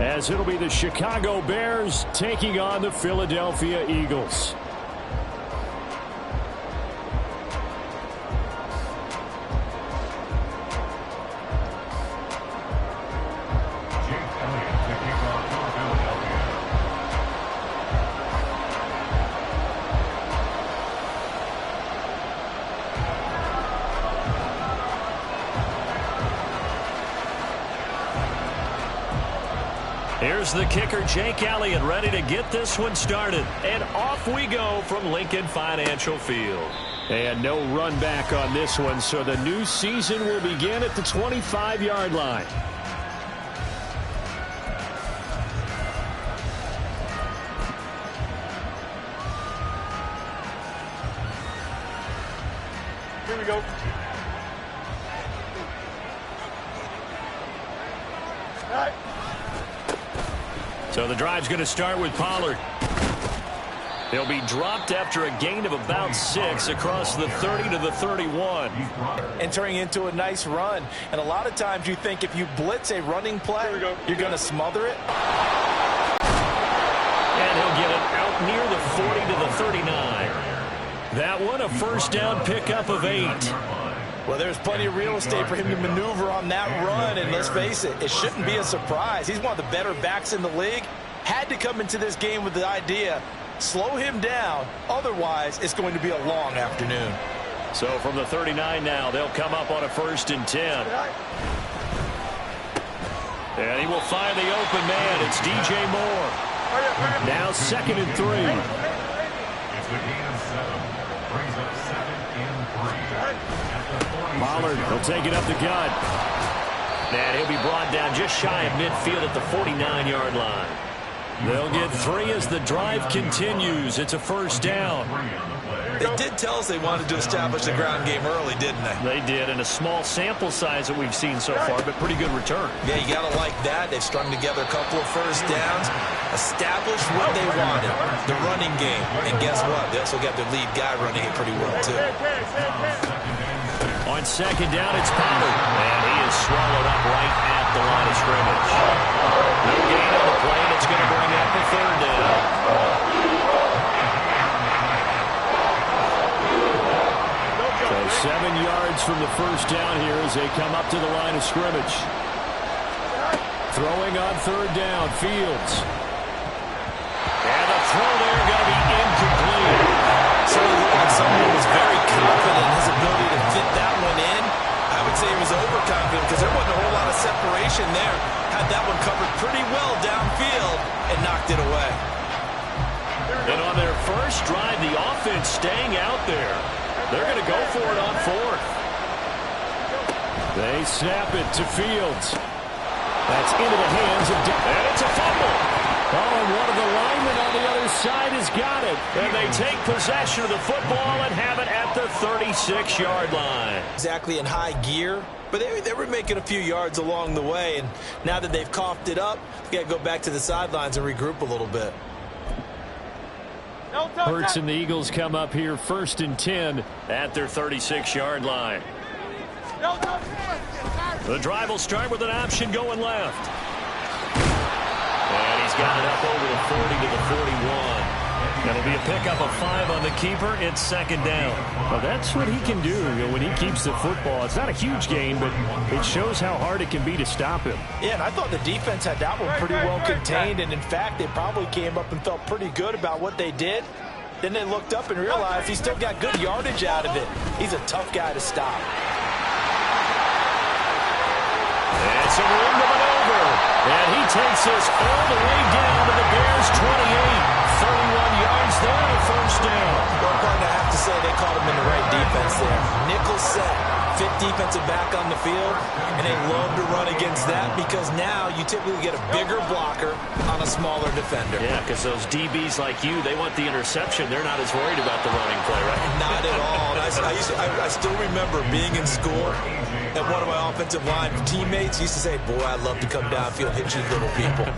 as it'll be the Chicago Bears taking on the Philadelphia Eagles. Here's the kicker, Jake Elliott, ready to get this one started. And off we go from Lincoln Financial Field. And no run back on this one, so the new season will begin at the 25-yard line. Here we go. All right. So the drive's going to start with Pollard. He'll be dropped after a gain of about 6 across the 30 to the 31. Entering into a nice run. And a lot of times you think if you blitz a running play, you're going to smother it. And he'll get it out near the 40 to the 39. That one a first down pickup of 8. Well, there's plenty of real estate for him to maneuver on that run, and let's face it, it shouldn't be a surprise. He's one of the better backs in the league. Had to come into this game with the idea, slow him down, otherwise it's going to be a long afternoon. So from the 39 now, they'll come up on a 1st and 10. And he will find the open man. It's DJ Moore. Now 2nd and 3. Pollard will take it up the gut. And he'll be brought down just shy of midfield at the 49-yard line. They'll get 3 as the drive continues. It's a first down. They did tell us they wanted to establish the ground game early, didn't they? They did, in a small sample size that we've seen so far, but pretty good return. Yeah, you got to like that. They've strung together a couple of first downs, established what they wanted, the running game. And guess what? They also got their lead guy running it pretty well, too. On 2nd down, it's Pollard. And he is swallowed up right at the line of scrimmage. No gain on the play, and it's going to bring up a 3rd down. So 7 yards from the first down here as they come up to the line of scrimmage. Throwing on 3rd down, Fields. And the throw there going to be incomplete. So someone was very confident in his ability to fit that one in. I would say he was overconfident because there wasn't a whole lot of separation there. Had that one covered pretty well downfield and knocked it away. And on their first drive, the offense staying out there. They're going to go for it on 4th. They snap it to Fields. That's into the hands of... And it's a fumble. Oh, and one of the linemen on the other side has got it. And they take possession of the football and have it at the 36-yard line. Exactly in high gear, but they were making a few yards along the way, and now that they've coughed it up, they got to go back to the sidelines and regroup a little bit. Hurts and the Eagles come up here 1st and 10 at their 36-yard line. The drive will start with an option going left. And he's got it up over the 40 to the 41. That'll be a pickup of 5 on the keeper. It's 2nd down. Well, that's what he can do, when he keeps the football. It's not a huge gain, but it shows how hard it can be to stop him. Yeah, and I thought the defense had that one pretty well contained, and in fact, they probably came up and felt pretty good about what they did. Then they looked up and realized he still got good yardage out of it. He's a tough guy to stop. It's a room to maneuver. And he takes us all the way down to the Bears' 28. 31 yards there, a first down. Well, partner, I have to say they caught him in the right defense there. Nickel set, fit defensive back on the field, and they love to run against that because now you typically get a bigger blocker on a smaller defender. Yeah, because those DBs like you, they want the interception. They're not as worried about the running play, right? Not at all. I still remember being in school, and one of my offensive line teammates used to say, boy, I'd love to come downfield, hit you little people.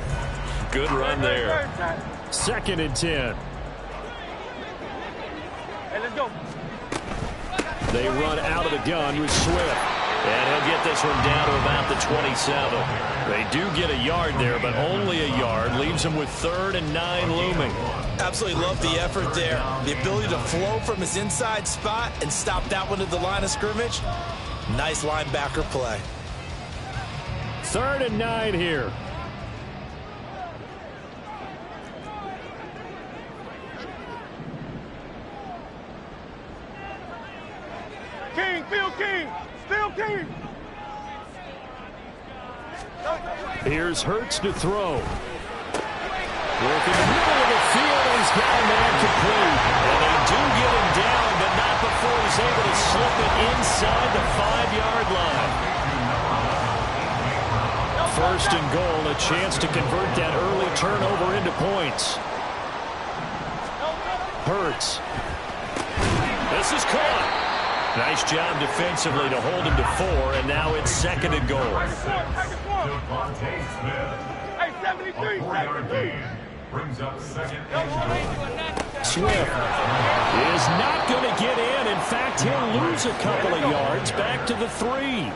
Good run there. 2nd and 10. Hey, let's go. They run out of the gun with Swift. And he'll get this one down to about the 27. They do get a yard there, but only a yard. Leaves them with 3rd and 9 looming. Absolutely love the effort there. The ability to flow from his inside spot and stop that one at the line of scrimmage. Nice linebacker play. 3rd and 9 here. King, Phil King, still King. Here's Hurts to throw. Work in the middle of the field, and he's got a man complete. And they do get him down, but not before he's able to slip it inside the 5-yard line. 1st and goal, a chance to convert that early turnover into points. Hurts. This is caught. Nice job defensively to hold him to 4, and now it's 2nd and goal. Hey, 73, 73. Brings up 2nd and Swift is not going to get in. In fact, he'll lose a couple of yards back to the 3.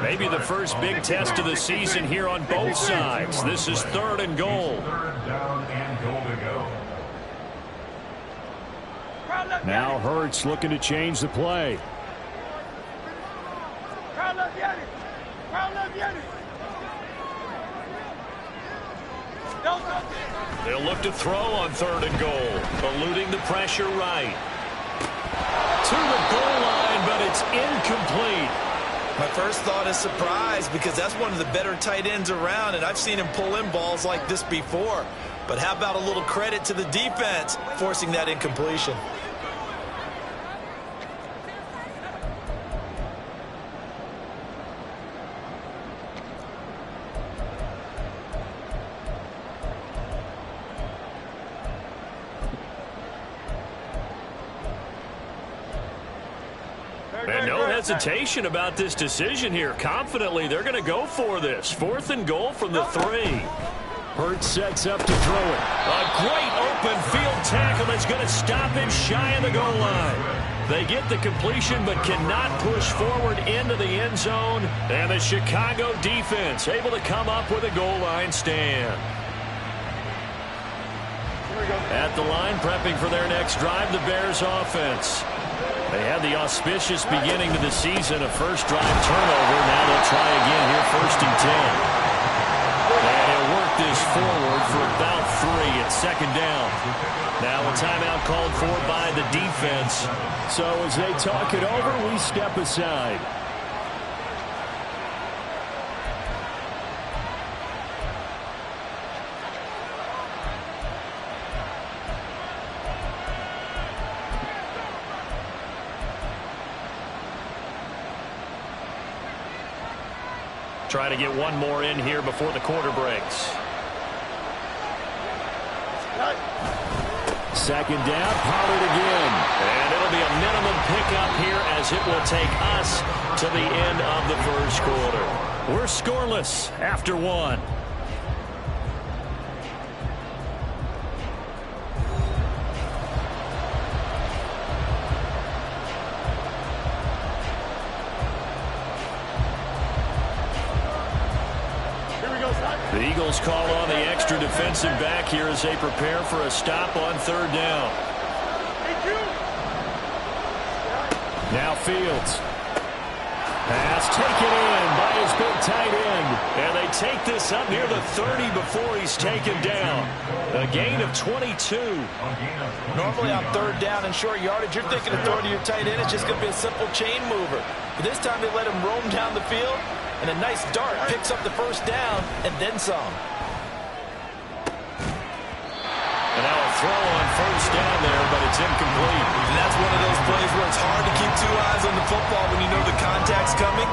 Maybe the first big test of the season here on both sides. This is 3rd and goal. 3rd down and goal to go. Now Hurts looking to change the play. They'll look to throw on 3rd and goal, eluding the pressure right. To the goal line, but it's incomplete. My first thought is surprise, because that's one of the better tight ends around, and I've seen him pull in balls like this before. But how about a little credit to the defense forcing that incompletion? And no hesitation about this decision here. Confidently, they're going to go for this. 4th and goal from the 3. Hurts sets up to throw it. A great open field tackle that's going to stop him shy of the goal line. They get the completion but cannot push forward into the end zone. And the Chicago defense able to come up with a goal line stand. At the line, prepping for their next drive, the Bears offense. They had the auspicious beginning to the season, a first drive turnover. Now they'll try again here, 1st and 10. And he'll work this forward for about 3 at 2nd down. Now a timeout called for by the defense. So as they talk it over, we step aside. Try to get one more in here before the quarter breaks. 2nd down, Pollard again. And it'll be a minimum pickup here as it will take us to the end of the 1st quarter. We're scoreless after 1. The Eagles call on the extra defensive back here as they prepare for a stop on 3rd down. Now Fields. Pass taken in by his big tight end. And they take this up near the 30 before he's taken down. A gain of 22. Normally on 3rd down and short yardage, you're thinking of throwing to your tight end. It's just going to be a simple chain mover. But this time they let him roam down the field. And a nice dart picks up the 1st down and then some. And now a throw on 1st down there, but it's incomplete. And that's one of those plays where it's hard to keep 2 eyes on the football when you know the contact's coming,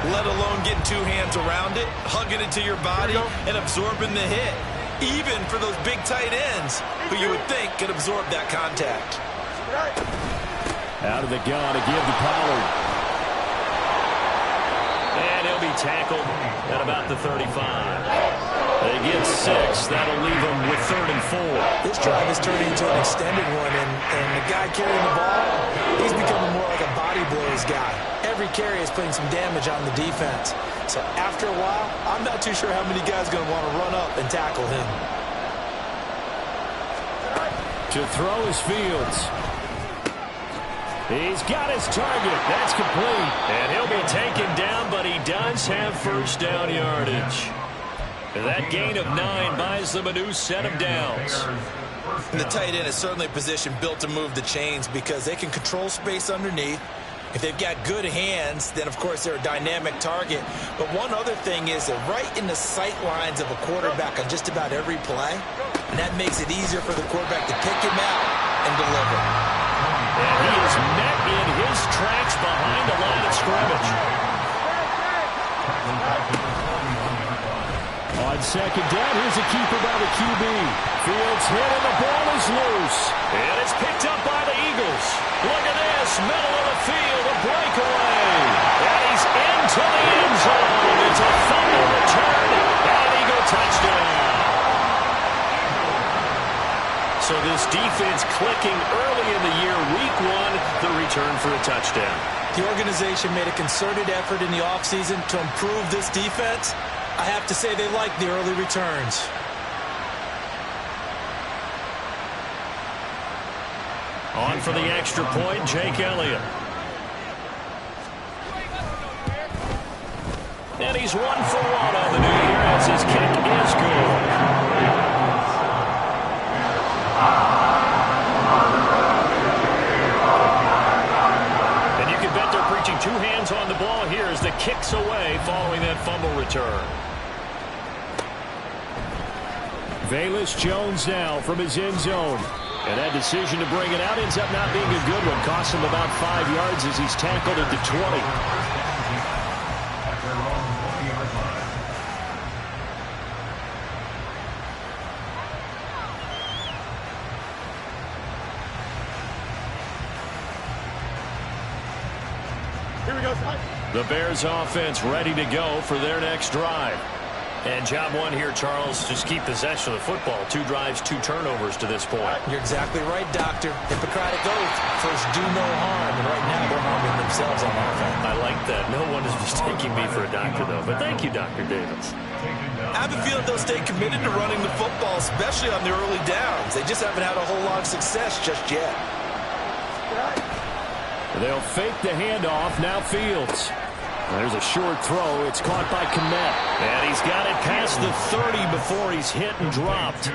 let alone getting 2 hands around it, hugging it to your body, and absorbing the hit. Even for those big tight ends who you would think could absorb that contact. Out of the gun to give to Pollard. And he'll be tackled at about the 35. They gets 6. That'll leave him with 3rd and 4. This drive is turning into an extended one, and the guy carrying the ball, he's becoming more like a body blows guy. Every carry is putting some damage on the defense. So after a while, I'm not too sure how many guys are going to want to run up and tackle him. To throw is Fields. He's got his target. That's complete. And he'll be taken down, but he does have first down yardage. That gain of 9 buys them a new set of downs. And the tight end is certainly a position built to move the chains because they can control space underneath. If they've got good hands, then, of course, they're a dynamic target. But one other thing is that right in the sight lines of a quarterback on just about every play, and that makes it easier for the quarterback to pick him out and deliver. And he is met in his tracks behind the line of scrimmage. On second down, here's a keeper by the QB. Fields hit and the ball is loose. And it's picked up by the Eagles. Look at this, middle of the field, a breakaway. And he's into the end zone. It's a fumble return and an Eagle touchdown. So this defense clicking early in the year, week 1, the return for a touchdown. The organization made a concerted effort in the offseason to improve this defense. I have to say they like the early returns. On for the extra point, Jake Elliott. And he's 1 for 1 on the new year as his kick is good. And you can bet they're preaching 2 hands on the ball here as the kick's away following that fumble return. Velus Jones now from his end zone. And that decision to bring it out ends up not being a good one. Costs him about 5 yards as he's tackled at the 20. Here we go, son. The Bears offense ready to go for their next drive. And job 1 here, Charles, just keep possession of the football. 2 drives, 2 turnovers to this point. You're exactly right, Doctor. Hippocratic oath, first do no harm. And right now they're harming themselves on offense. I like that. No one is mistaking me for a doctor, though. But thank you, Dr. Davis. I have a feeling they'll stay committed to running the football, especially on the early downs. They just haven't had a whole lot of success just yet. They'll fake the handoff. Now Fields. There's a short throw. It's caught by Kmet. And he's got it past the 30 before he's hit and dropped.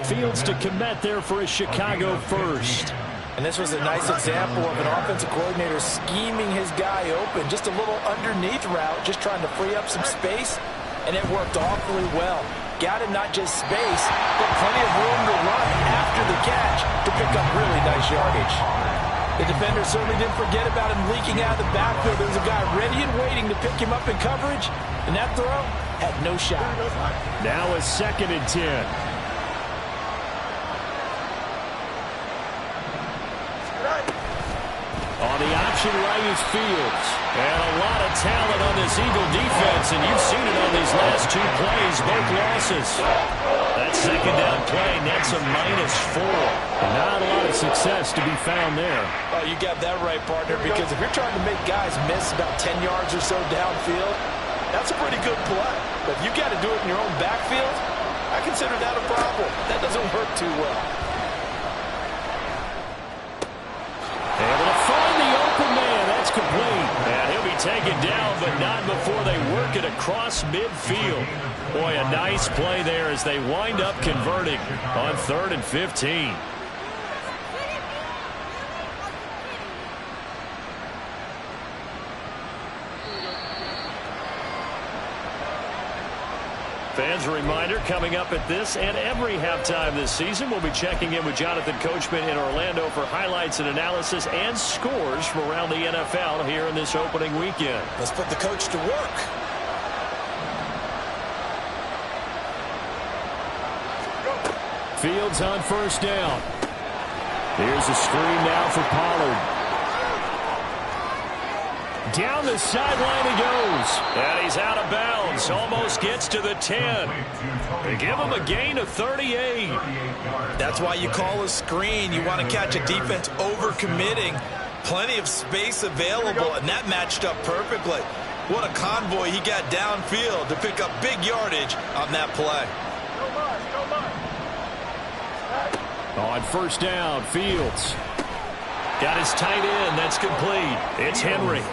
Fields to Kmet there for a Chicago first. And this was a nice example of an offensive coordinator scheming his guy open. Just a little underneath route, just trying to free up some space. And it worked awfully well. Got him not just space, but plenty of room to run after the catch to pick up really nice yardage. The defender certainly didn't forget about him leaking out of the backfield. There was a guy ready and waiting to pick him up in coverage, and that throw had no shot. Now a 2nd and 10. On the option right is Fields. And a lot of talent on this Eagle defense, and you've seen it on these last 2 plays, both losses. That 2nd down play nets a -4. Not a lot of success to be found there. Oh, you got that right, partner, because if you're trying to make guys miss about 10 yards or so downfield, that's a pretty good play. But if you got to do it in your own backfield, I consider that a problem. That doesn't work too well. Able to find the open man. That's complete. And he'll be taken down, but not before they work it across midfield. Boy, a nice play there as they wind up converting on 3rd and 15. Fans, a reminder, coming up at this and every halftime this season, we'll be checking in with Jonathan Coachman in Orlando for highlights and analysis and scores from around the NFL here in this opening weekend. Let's put the coach to work. Fields on 1st down. Here's a screen now for Pollard. Down the sideline he goes. And he's out of bounds. Almost gets to the 10. They give him a gain of 38. That's why you call a screen. You want to catch a defense over-committing. Plenty of space available, and that matched up perfectly. What a convoy he got downfield to pick up big yardage on that play. On first down, Fields. Got his tight end. That's complete. It's Henry.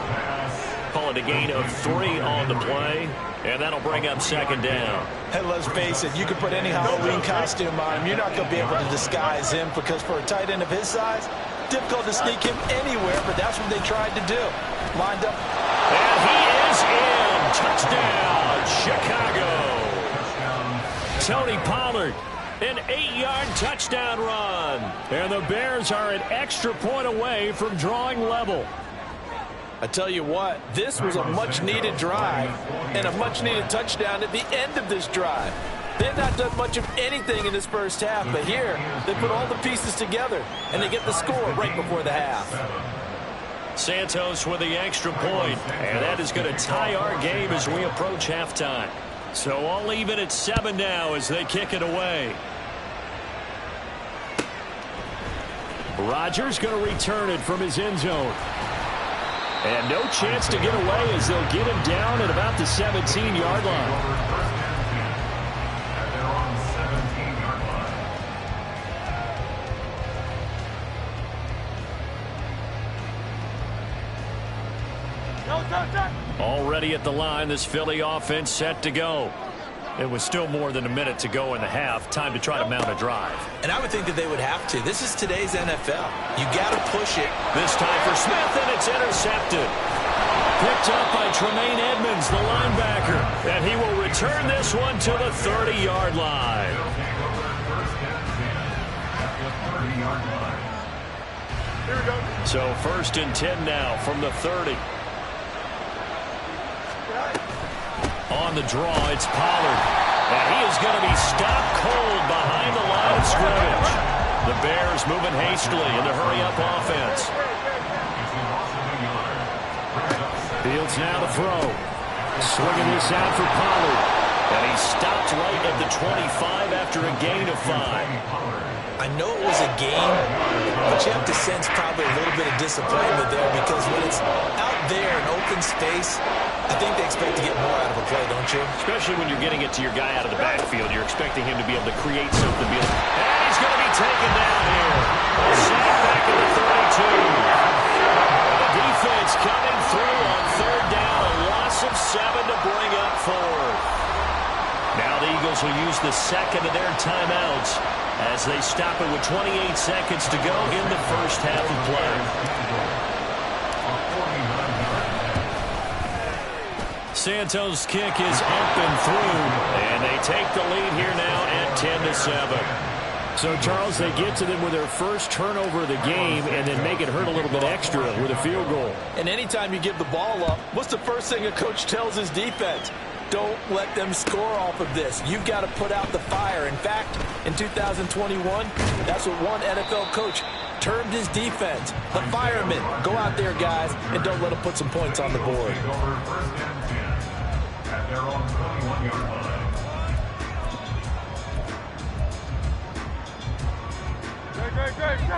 Call it a gain of 3 on the play, and that'll bring up second down. Hey, let's face it, you can put any Halloween costume on him. You're not going to be able to disguise him because for a tight end of his size, difficult to sneak him anywhere, but that's what they tried to do. Lined up. And he is in. Touchdown, Chicago. Tony Pollard. An 8-yard touchdown run. And the Bears are an extra point away from drawing level. I tell you what, this was a much-needed drive and a much-needed touchdown at the end of this drive. They've not done much of anything in this first half, but here they put all the pieces together, and they get the score right before the half. Santos with the extra point, and that is going to tie our game as we approach halftime. So all even at 7 now as they kick it away. Rodgers going to return it from his end zone. And no chance to get away as they'll get him down at about the 17-yard line. Already at the line, this Philly offense set to go. It was still more than a minute to go in the half. Time to try to mount a drive. And I would think that they would have to. This is today's NFL. You got to push it. This time for Smith, and it's intercepted. Picked up by Tremaine Edmonds, the linebacker. And he will return this one to the 30-yard line. So 1st and 10 now from the 30. On the draw, it's Pollard. And he is going to be stopped cold behind the line of scrimmage. The Bears moving hastily in the hurry-up offense. Fields now to throw. Swinging this out for Pollard. And he stopped right at the 25 after a gain of 5. I know it was a game, but you have to sense probably a little bit of disappointment there because when it's out there in open space, I think they expect to get more out of a play, don't you? Especially when you're getting it to your guy out of the backfield. You're expecting him to be able to create something. And he's going to be taken down here. A sack back at the 32. The defense coming through on 3rd down. A loss of 7 to bring up 4th. Now the Eagles will use the second of their timeouts as they stop it with 28 seconds to go in the first half of play. Santos' kick is up and through, and they take the lead here now at 10-7. So, Charles, they get to them with their first turnover of the game and then make it hurt a little bit extra with a field goal. And anytime you give the ball up, what's the first thing a coach tells his defense? Don't let them score off of this. You've got to put out the fire. In fact, in 2021, that's what one NFL coach termed his defense. The firemen. Go out there, guys, and don't let them put some points on the board.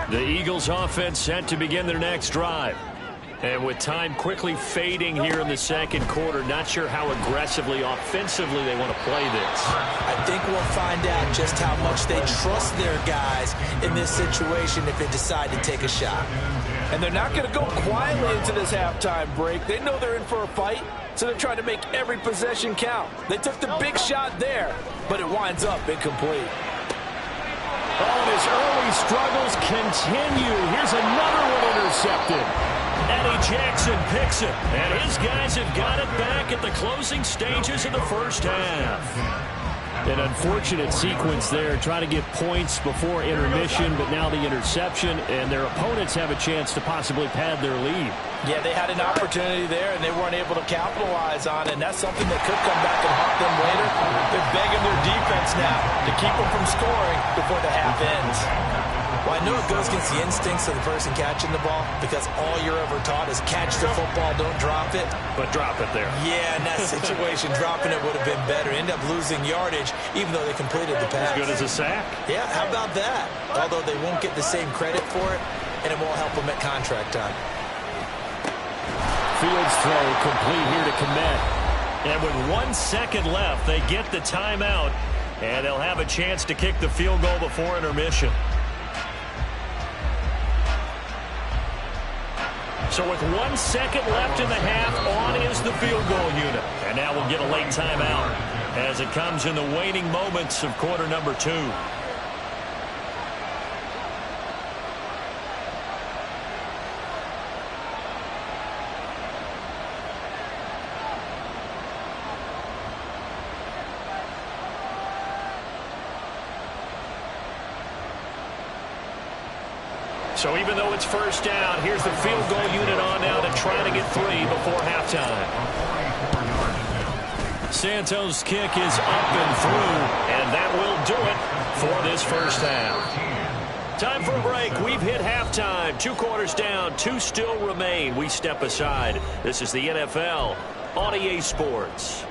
The Eagles offense set to begin their next drive. And with time quickly fading here in the second quarter, not sure how aggressively, offensively they want to play this. I think we'll find out just how much they trust their guys in this situation if they decide to take a shot. And they're not going to go quietly into this halftime break. They know they're in for a fight, so they're trying to make every possession count. They took the big shot there, but it winds up incomplete. Oh, and his early struggles continue. Here's another one intercepted. Eddie Jackson picks it, and his guys have got it back at the closing stages of the first half. An unfortunate sequence there, trying to get points before intermission, but now the interception, and their opponents have a chance to possibly pad their lead. Yeah, they had an opportunity there, and they weren't able to capitalize on it, and that's something that could come back and haunt them later. They're begging their defense now to keep them from scoring before the half ends. Well, I know it goes against the instincts of the person catching the ball because all you're ever taught is catch the football, don't drop it. But drop it there. Yeah, in that situation, dropping it would have been better. End up losing yardage, even though they completed the pass. As good as a sack. Yeah, how about that? Although they won't get the same credit for it, and it won't help them at contract time. Fields throw complete here to Komet. And with 1 second left, they get the timeout, and they'll have a chance to kick the field goal before intermission. So with 1 second left in the half, on is the field goal unit. And now we'll get a late timeout as it comes in the waning moments of quarter number 2. So even though it's first down, here's the field goal unit on now to try to get 3 before halftime. Santos' kick is up and through, and that will do it for this first half. Time for a break. We've hit halftime. 2 quarters down, 2 still remain. We step aside. This is the NFL on EA Sports.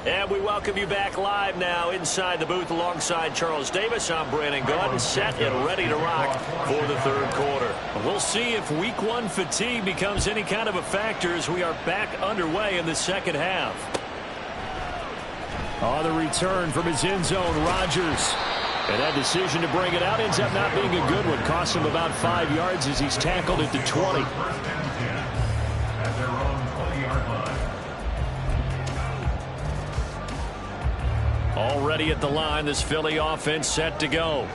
And we welcome you back live now inside the booth alongside Charles Davis. I'm Brandon Gaudin, set and ready to rock for the third quarter. We'll see if week 1 fatigue becomes any kind of a factor as we are back underway in the second half. On the return from his end zone, Rodgers. And that decision to bring it out ends up not being a good one. Costs him about 5 yards as he's tackled at the 20. Already at the line, this Philly offense set to go.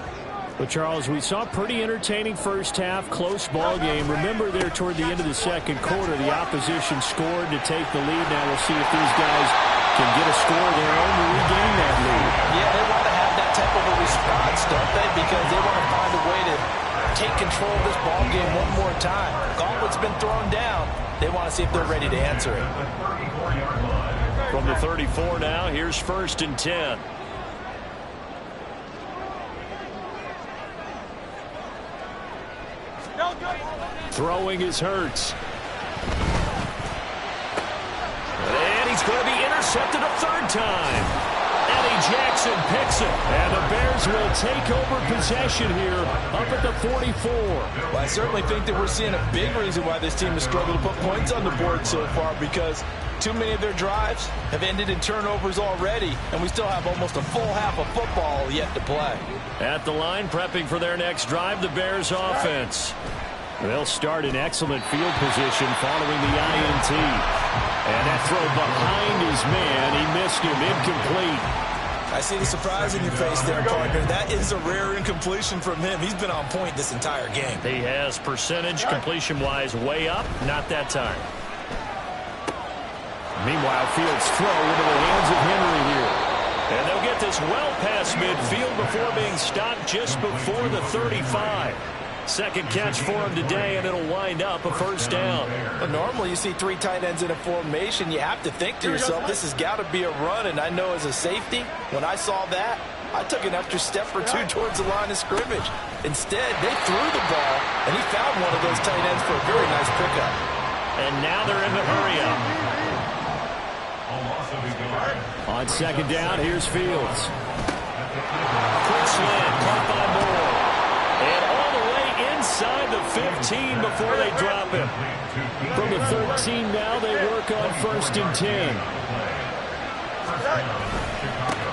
Well, Charles, we saw a pretty entertaining first half, close ball game. Remember there toward the end of the second quarter, the opposition scored to take the lead. Now we'll see if these guys can get a score of their own to regain that lead. Yeah, they want to have that type of a response, don't they? Because they want to find a way to take control of this ball game one more time. Gauntlet's been thrown down. They want to see if they're ready to answer it. From the 34 now, here's 1st and 10. Throwing is Hurts. And he's going to be intercepted a 3rd time. Eddie Jackson picks it, and the Bears will take over possession here up at the 44. Well, I certainly think that we're seeing a big reason why this team has struggled to put points on the board so far, because too many of their drives have ended in turnovers already, and we still have almost a full half of football yet to play. At the line, prepping for their next drive, the Bears offense. They'll start in excellent field position following the INT. And that throw behind his man, he missed him, incomplete. I see the surprise in your face there, partner. That is a rare incompletion from him. He's been on point this entire game. He has percentage completion-wise way up, not that time. Meanwhile, Fields' throw into the hands of Henry here. And they'll get this well past midfield before being stopped just before the 35. Second catch for him today, and it'll wind up a first down. But normally you see 3 tight ends in a formation, you have to think to yourself, this has got to be a run. And I know as a safety, when I saw that, I took an extra step or 2 towards the line of scrimmage. Instead, they threw the ball, and he found one of those tight ends for a very nice pickup. And now they're in the hurry-up. On second down, here's Fields. Quick slant, caught by Moore. And all the way inside the 15 before they drop him. From the 13 now, they work on 1st and 10.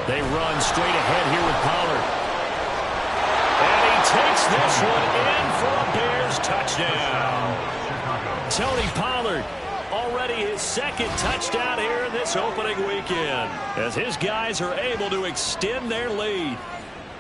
They run straight ahead here with Pollard. And he takes this one in for a Bears touchdown. Tony Pollard Already his second touchdown here in this opening weekend, as his guys are able to extend their lead.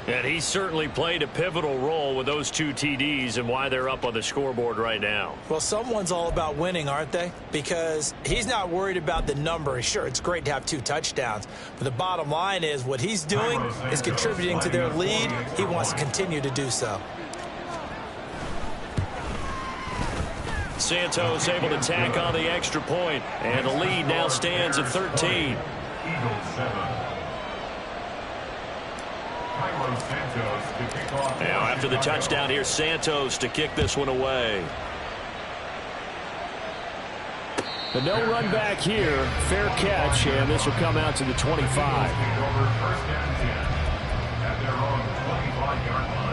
And he certainly played a pivotal role with those 2 TDs and why they're up on the scoreboard right now. Well, someone's all about winning, aren't they? Because he's not worried about the number. Sure, it's great to have 2 touchdowns. But the bottom line is what he's doing is contributing to their lead. He wants to continue to do so. Santos able to tack on the extra point. And the lead now stands at 13. Now after the touchdown, here's Santos to kick this one away. The no run back here, fair catch, and this will come out to the 25. At their own 25-yard line.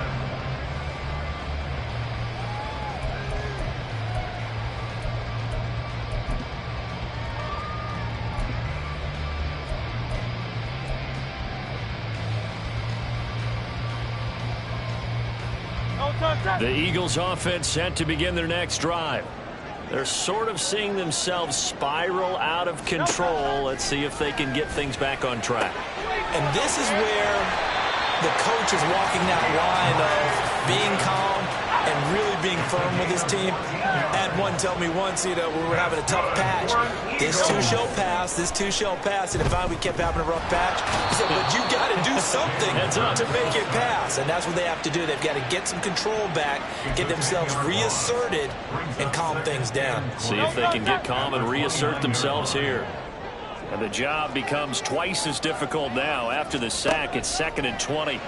The Eagles offense set to begin their next drive. They're sort of seeing themselves spiral out of control. Let's see if they can get things back on track. And this is where the coach is walking that line of being calm and really being firm with his team. I had one tell me once, we were having a tough patch. This too shall pass, this too shall pass. And if we kept having a rough patch, he said, but you got to do something to make it pass. And that's what they have to do. They've got to get some control back, get themselves reasserted, and calm things down. See if they can get calm and reassert themselves here. And the job becomes twice as difficult now. After the sack, it's 2nd and 20.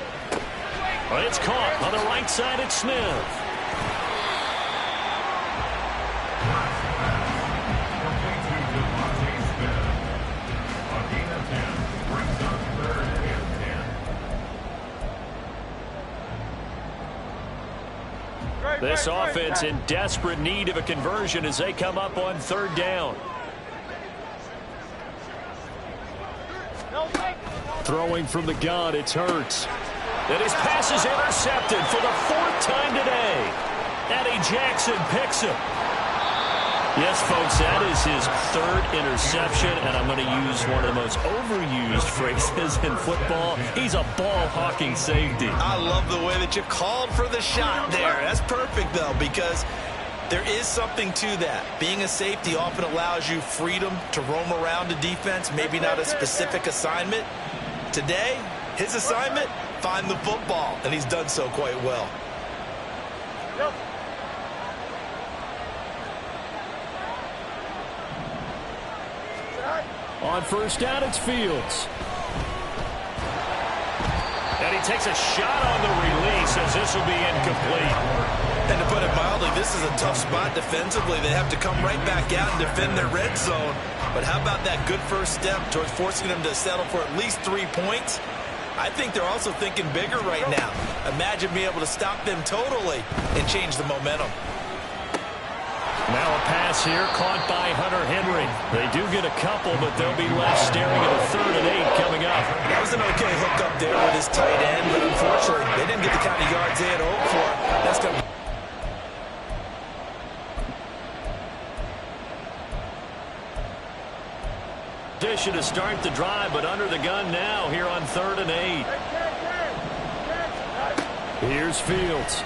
But it's caught on the right side. It's Smith. This offense in desperate need of a conversion as they come up on 3rd down. Throwing from the gun, it's Hurts. And his pass is intercepted for the 4th time today. Eddie Jackson picks him. Yes, folks, that is his 3rd interception, and I'm going to use one of the most overused phrases in football. He's a ball-hawking safety. I love the way that you called for the shot there. That's perfect, though, because there is something to that. Being a safety often allows you freedom to roam around the defense, maybe not a specific assignment. Today, his assignment, find the football, and he's done so quite well. On 1st down, it's Fields. And he takes a shot on the release as this will be incomplete. And to put it mildly, this is a tough spot defensively. They have to come right back out and defend their red zone. But how about that good first step towards forcing them to settle for at least 3 points? I think they're also thinking bigger right now. Imagine being able to stop them totally and change the momentum. Now a pass here caught by Hunter Henry. They do get a couple, but they'll be left staring at a 3rd and 8 coming up. That was an okay hook up there with his tight end, but unfortunately, they didn't get the kind of yards they had hoped for. That's going to position to start the drive, but under the gun now here on 3rd and 8. Here's Fields.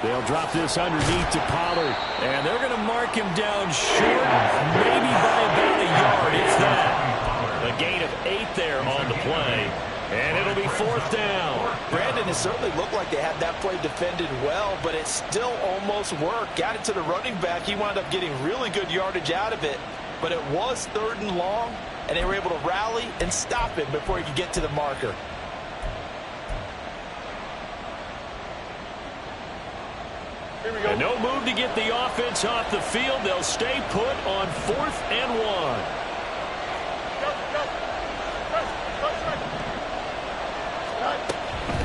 They'll drop this underneath to Pollard. And they're going to mark him down short, maybe by about a yard, if that. A gain of 8 there on the play. And it'll be 4th down. Brandon, it certainly looked like they had that play defended well, but it still almost worked. Got it to the running back. He wound up getting really good yardage out of it. But it was 3rd and long, and they were able to rally and stop it before he could get to the marker. And no move to get the offense off the field. They'll stay put on 4th and 1.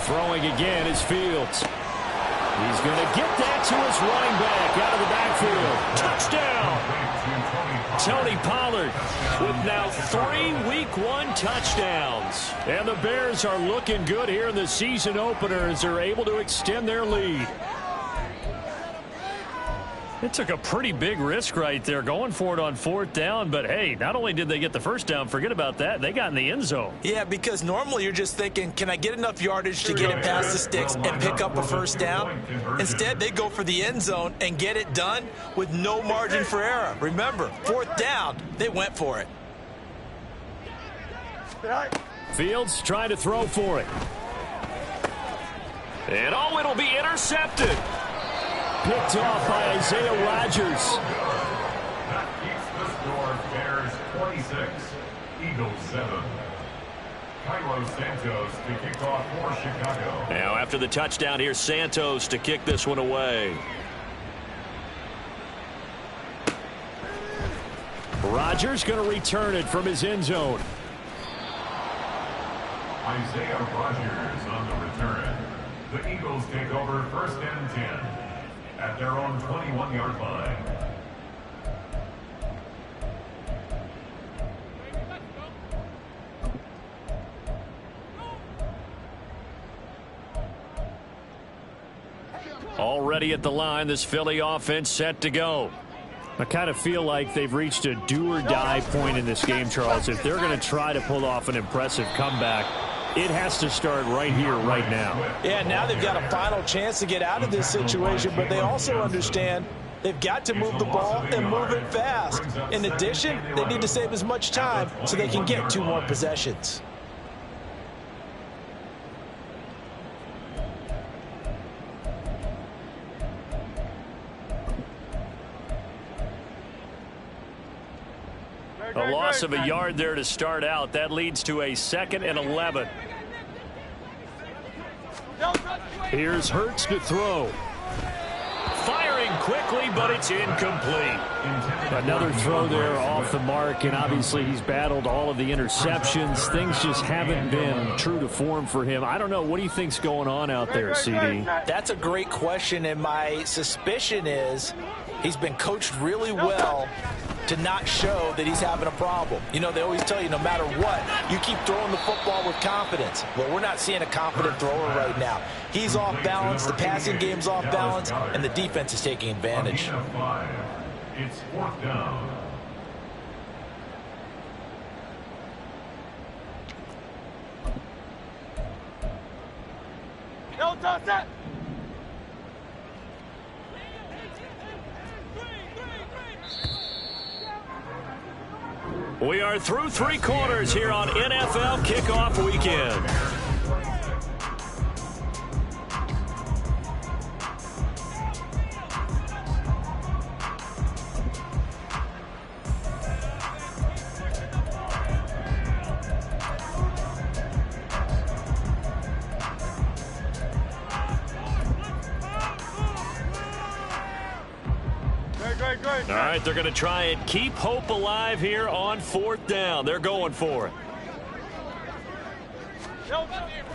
Throwing again is Fields. He's going to get that to his running back out of the backfield. Touchdown! Tony Pollard with now 3 Week 1 touchdowns. And the Bears are looking good here in the season opener as they're able to extend their lead. It took a pretty big risk right there going for it on 4th down, but hey, not only did they get the first down, forget about that, they got in the end zone. Yeah, because normally you're just thinking, can I get enough yardage to get it past the sticks and pick up a first down? Instead, they go for the end zone and get it done with no margin for error. Remember, 4th down, they went for it. Fields trying to throw for it. And oh, it'll be intercepted. Picked off by Isaiah Rodgers. That keeps the score. Bears 26, Eagles 7. Cairo Santos to kick off for Chicago. Now after the touchdown, here's Santos to kick this one away. Rodgers going to return it from his end zone. Isaiah Rodgers on the return. The Eagles take over 1st and 10 at their own 21-yard line. Already at the line, this Philly offense set to go. I kind of feel like they've reached a do-or-die point in this game, Charles. If they're going to try to pull off an impressive comeback, it has to start right here, right now. Yeah, now they've got a final chance to get out of this situation, but they also understand they've got to move the ball and move it fast. In addition, they need to save as much time so they can get 2 more possessions. A loss of a yard there to start out. That leads to a 2nd and 11. Here's Hurts to throw. Firing quickly, but it's incomplete. Another throw there off the mark, and obviously he's battled all of the interceptions. Things just haven't been true to form for him. I don't know. What do you think's going on out there, CD? That's a great question, and my suspicion is he's been coached really well to not show that he's having a problem. You know, they always tell you no matter what, you keep throwing the football with confidence. Well, we're not seeing a confident thrower right now. He's off balance, the passing game's off balance, and the defense is taking advantage. It's 4th down. No, toss that. We are through 3 quarters here on NFL Kickoff Weekend. All right, they're going to try and keep hope alive here on 4th down. They're going for it.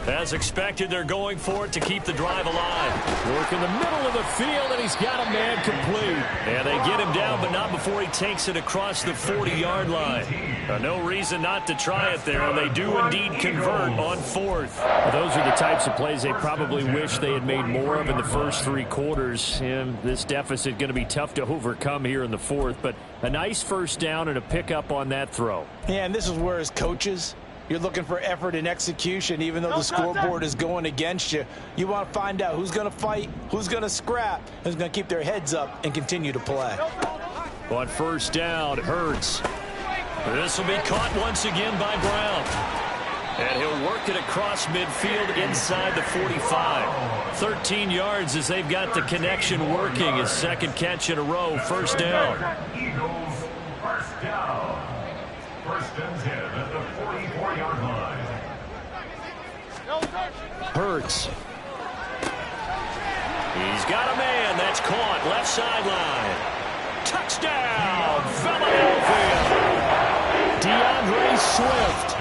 As expected, they're going for it to keep the drive alive. Work in the middle of the field, and he's got a man complete. And they get him down, but not before he takes it across the 40-yard line. No reason not to try it there, and they do indeed convert on 4th. Those are the types of plays they probably wish they had made more of in the first 3 quarters. And this deficit going to be tough to overcome here in the 4th. But a nice first down and a pickup on that throw. Yeah, and this is where as coaches, you're looking for effort and execution, even though the scoreboard is going against you. You want to find out who's going to fight, who's going to scrap, who's going to keep their heads up and continue to play. On 1st down, Hurts. This will be caught once again by Brown. And he'll work it across midfield inside the 45. 13 yards as they've got the connection working. His 2nd catch in a row, 1st down. Eagles 1st down. 1st and 10 at the 44-yard line. Hurts. He's got a man. That's caught. Left sideline. Touchdown, Philadelphia. DeAndre Swift,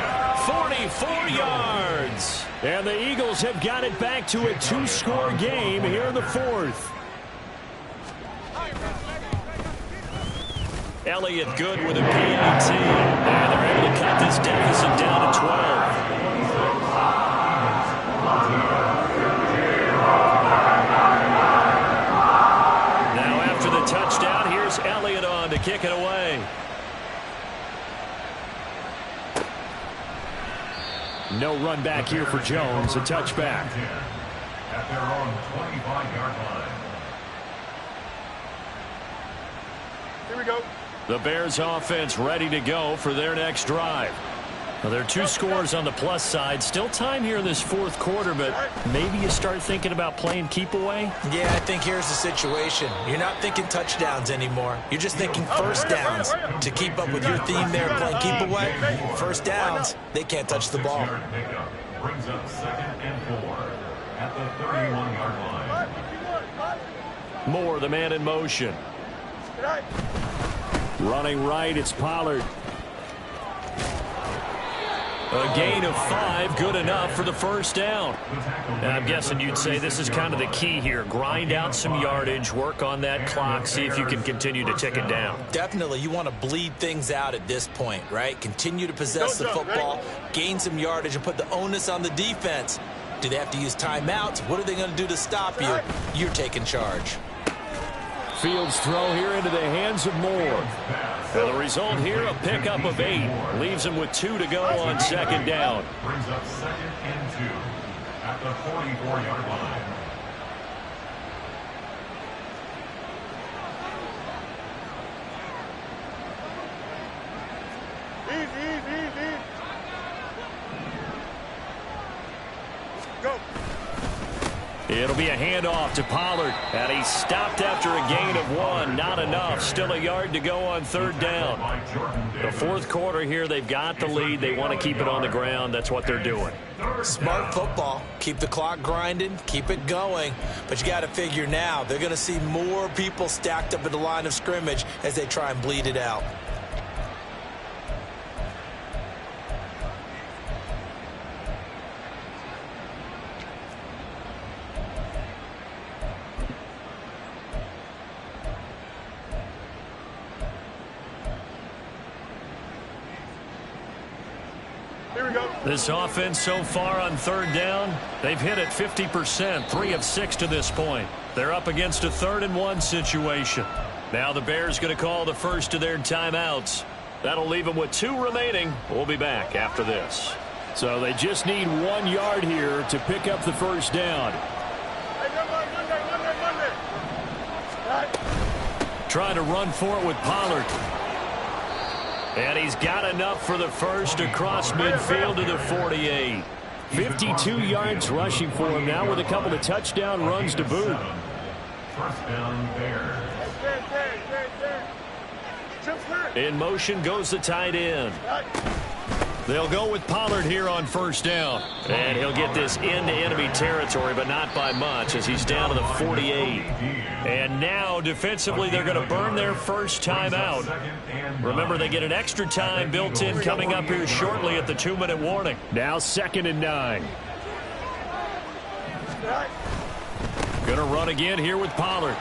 44 yards. And the Eagles have got it back to a 2-score game here in the 4th. Elliott good with a PAT. And they're able to cut this deficit down to 12. No run back here for Jones. A touchback. At their own 25-yard line. Here we go. The Bears offense ready to go for their next drive. Well, there are 2 scores on the plus side. Still time here in this fourth quarter, but maybe you start thinking about playing keep away? Yeah, I think here's the situation. You're not thinking touchdowns anymore. You're just thinking first downs. To keep up with your theme there, playing keep away, first downs, they can't touch the ball. Brings up 2nd and 4 at the 31-yard line. Moore, the man in motion. Running right, it's Pollard. A gain of 5, good enough for the first down. And I'm guessing you'd say this is kind of the key here. Grind out some yardage, work on that clock, see if you can continue to tick it down. Definitely, you want to bleed things out at this point, right? Continue to possess the football, gain some yardage, and put the onus on the defense. Do they have to use timeouts? What are they going to do to stop you? You're taking charge. Fields throw here into the hands of Moore. And the result here, a pickup of 8. Leaves him with 2 to go on second down. Brings up 2nd and 2 at the 44-yard line. Easy. Go. It'll be a handoff to Pollard. And he's stopped after a gain of 1. Not enough. Still a yard to go on third down. The fourth quarter here, they've got the lead. They want to keep it on the ground. That's what they're doing. Smart football. Keep the clock grinding. Keep it going. But you got to figure now, they're going to see more people stacked up at the line of scrimmage as they try and bleed it out. This offense so far on third down, they've hit it 50%, 3 of 6 to this point. They're up against a 3rd and 1 situation. Now the Bears going to call the first of their timeouts. That'll leave them with 2 remaining. We'll be back after this. So they just need 1 yard here to pick up the first down. Trying to run for it with Pollard. And he's got enough for the first across midfield to the 48. 52 yards rushing for him now with a couple of touchdown runs to boot. First down, Bears. In motion goes the tight end. They'll go with Pollard here on first down. And he'll get this into enemy territory, but not by much as he's down to the 48. And now, defensively, they're going to burn their first time out. Remember, they get an extra time built in coming up here shortly at the 2-minute warning. Now 2nd and 9. Going to run again here with Pollard.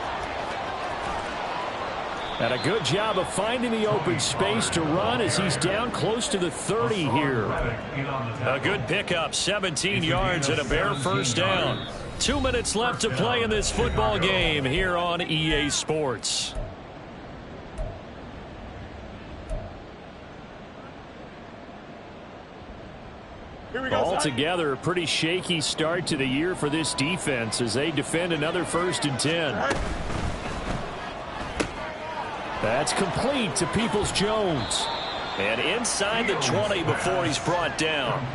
And a good job of finding the open space to run as he's down close to the 30 here. A good pickup, 17 yards and a Bear first down. 2 minutes left to play in this football game here on EA Sports. Altogether, a pretty shaky start to the year for this defense as they defend another 1st and 10. That's complete to Peoples-Jones. And inside the 20 before he's brought down.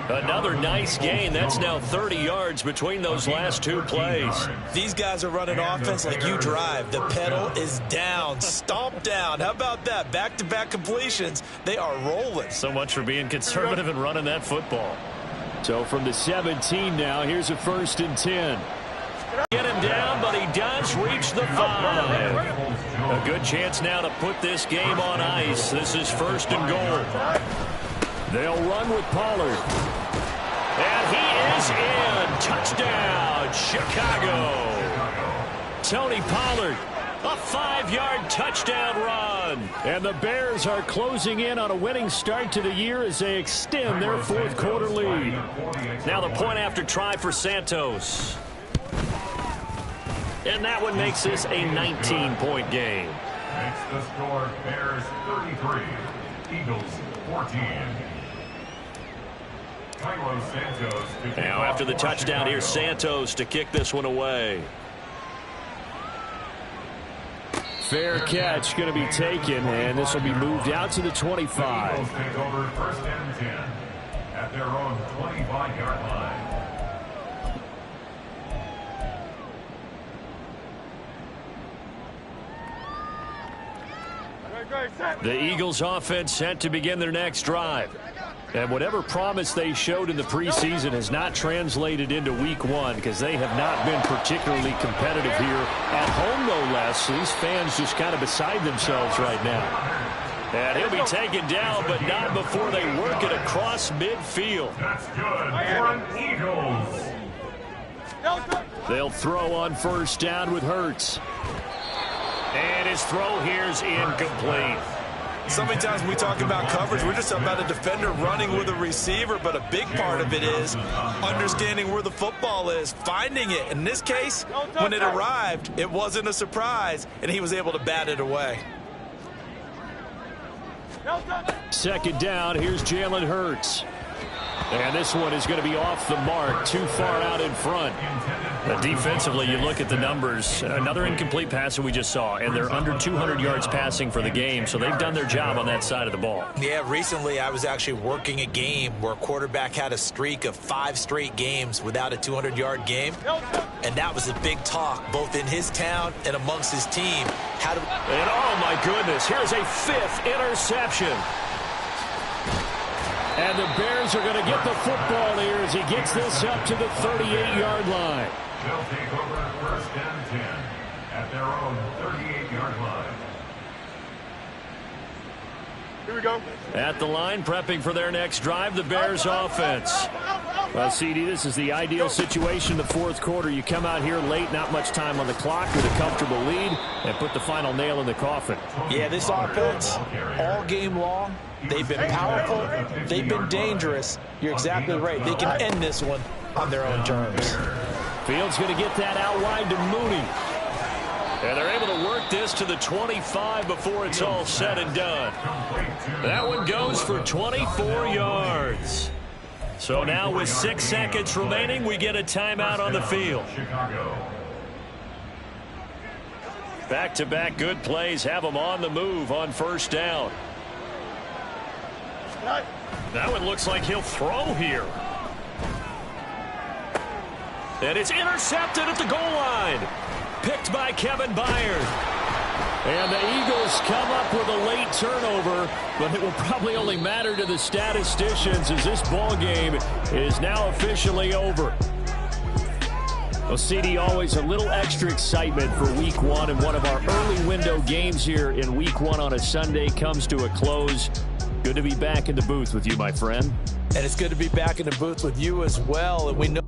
Another nice gain. That's now 30 yards between those last 2 plays. These guys are running offense like you drive. The pedal is down, stomped down. How about that? Back-to-back completions. They are rolling. So much for being conservative and running that football. So from the 17 now, here's a 1st and 10. Get him down, but he does reach the 5. A good chance now to put this game on ice. This is 1st and goal. They'll run with Pollard. And he is in. Touchdown, Chicago. Tony Pollard, a 5-yard touchdown run. And the Bears are closing in on a winning start to the year as they extend their 4th quarter lead. Now the point after try for Santos. And that one makes this a 19-point game. Makes the score Bears 33, Eagles 14. Now after the touchdown, here's Santos to kick this one away. Fair catch going to be taken, and this will be moved out to the 25. The Eagles take over 1st and 10 at their own 25-yard line. The Eagles offense set to begin their next drive. And whatever promise they showed in the preseason has not translated into week one because they have not been particularly competitive here at home, no less. These fans just kind of beside themselves right now. And he'll be taken down, but not before they work it across midfield. That's good for Eagles. They'll throw on 1st down with Hurts. And his throw here's incomplete. So many times when we talk about coverage, we're just about a defender running with a receiver, but a big part of it is understanding where the football is, finding it. In this case, when it arrived, it wasn't a surprise, and he was able to bat it away. 2nd down, here's Jalen Hurts. And this one is going to be off the mark, too far out in front. Defensively, you look at the numbers. Another incomplete pass that we just saw, and they're under 200 yards passing for the game, so they've done their job on that side of the ball. Yeah, recently I was actually working a game where a quarterback had a streak of 5 straight games without a 200-yard game, and that was a big talk, both in his town and amongst his team. And oh, my goodness, here's a 5th interception. And the Bears are going to get the football here as he gets this up to the 38-yard line. They'll take over 1st and 10 at their own 38-yard line. Here we go. At the line, prepping for their next drive, the Bears offense. Well, CD, this is the ideal situation in the 4th quarter. You come out here late, not much time on the clock with a comfortable lead, and put the final nail in the coffin. Yeah, this offense, all game long, they've been powerful, they've been dangerous. You're exactly right. They can end this one on their own terms. Fields going to get that out wide to Mooney. And they're able to work this to the 25 before it's all said and done. That one goes for 24 yards. So now with 6 seconds remaining, we get a timeout on the field. Back-to-back good plays have them on the move on 1st down. That one looks like he'll throw here. And it's intercepted at the goal line. Picked by Kevin Byard. And the Eagles come up with a late turnover, but it will probably only matter to the statisticians as this ball game is now officially over. Well, CD, always a little extra excitement for week one, and one of our early window games here in week one on a Sunday comes to a close. Good to be back in the booth with you, my friend. And it's good to be back in the booth with you as well. And we know